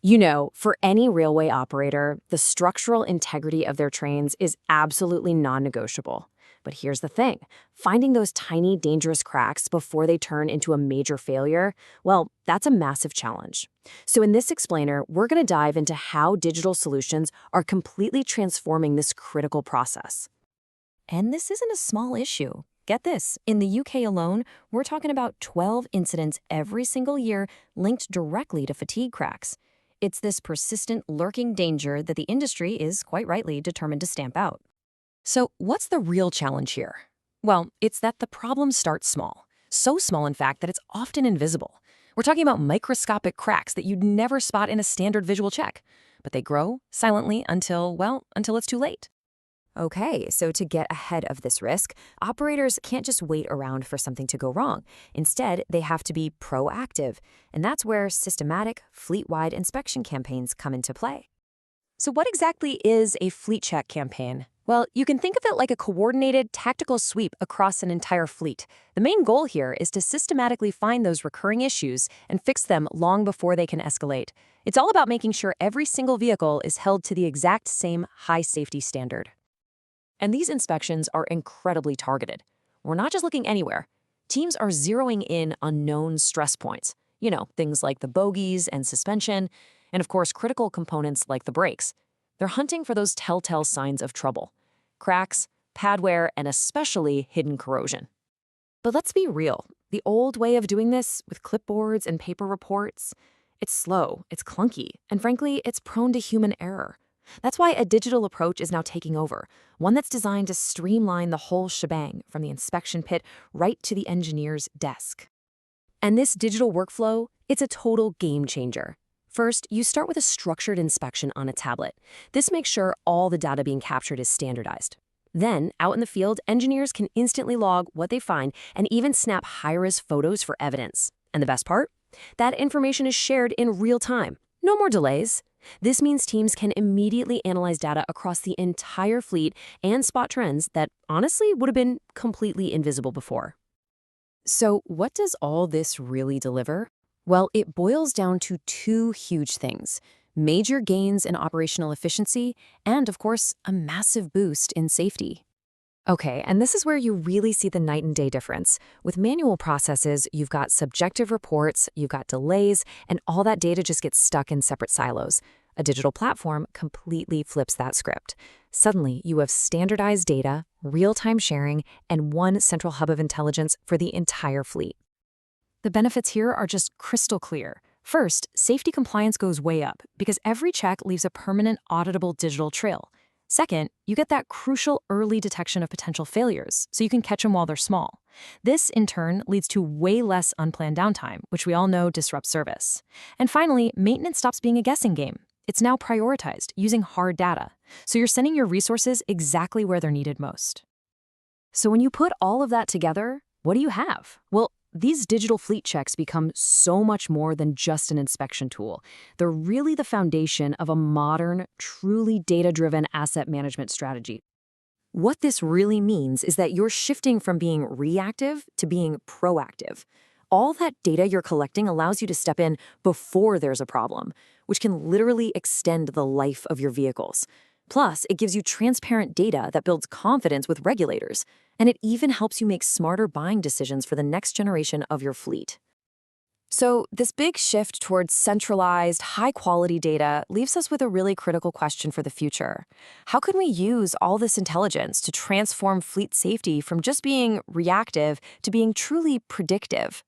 You know, for any railway operator, the structural integrity of their trains is absolutely non-negotiable. But here's the thing, finding those tiny, dangerous cracks before they turn into a major failure, well, that's a massive challenge. So in this explainer, we're going to dive into how digital solutions are completely transforming this critical process. And this isn't a small issue. Get this, in the UK alone, we're talking about 12 incidents every single year linked directly to fatigue cracks. It's this persistent, lurking danger that the industry is quite rightly determined to stamp out. So what's the real challenge here? Well, it's that the problem starts small. So small, in fact, that it's often invisible. We're talking about microscopic cracks that you'd never spot in a standard visual check. But they grow silently until it's too late. Okay, so to get ahead of this risk, operators can't just wait around for something to go wrong. Instead, they have to be proactive, and that's where systematic, fleet-wide inspection campaigns come into play. So what exactly is a fleet check campaign? Well, you can think of it like a coordinated, tactical sweep across an entire fleet. The main goal here is to systematically find those recurring issues and fix them long before they can escalate. It's all about making sure every single vehicle is held to the exact same high safety standard. And these inspections are incredibly targeted. We're not just looking anywhere. Teams are zeroing in on known stress points. You know, things like the bogies and suspension, and of course, critical components like the brakes. They're hunting for those telltale signs of trouble. Cracks, pad wear, and especially hidden corrosion. But let's be real. The old way of doing this, with clipboards and paper reports, it's slow, it's clunky, and frankly, it's prone to human error. That's why a digital approach is now taking over, one that's designed to streamline the whole shebang from the inspection pit right to the engineer's desk. And this digital workflow, it's a total game changer. First, you start with a structured inspection on a tablet. This makes sure all the data being captured is standardized. Then, out in the field, engineers can instantly log what they find and even snap high-res photos for evidence. And the best part? That information is shared in real time. No more delays. This means teams can immediately analyze data across the entire fleet and spot trends that honestly would have been completely invisible before. So what does all this really deliver? Well, it boils down to two huge things: major gains in operational efficiency and, of course, a massive boost in safety. Okay, and this is where you really see the night and day difference. With manual processes, you've got subjective reports, you've got delays, and all that data just gets stuck in separate silos. A digital platform completely flips that script. Suddenly, you have standardized data, real-time sharing, and one central hub of intelligence for the entire fleet. The benefits here are just crystal clear. First, safety compliance goes way up because every check leaves a permanent auditable digital trail. Second, you get that crucial early detection of potential failures, so you can catch them while they're small. This, in turn, leads to way less unplanned downtime, which we all know disrupts service. And finally, maintenance stops being a guessing game. It's now prioritized, using hard data, so you're sending your resources exactly where they're needed most. So when you put all of that together, what do you have? Well, these digital fleet checks become so much more than just an inspection tool. They're really the foundation of a modern, truly data-driven asset management strategy. What this really means is that you're shifting from being reactive to being proactive. All that data you're collecting allows you to step in before there's a problem, which can literally extend the life of your vehicles. Plus, it gives you transparent data that builds confidence with regulators, and it even helps you make smarter buying decisions for the next generation of your fleet. So, this big shift towards centralized, high-quality data leaves us with a really critical question for the future. How can we use all this intelligence to transform fleet safety from just being reactive to being truly predictive?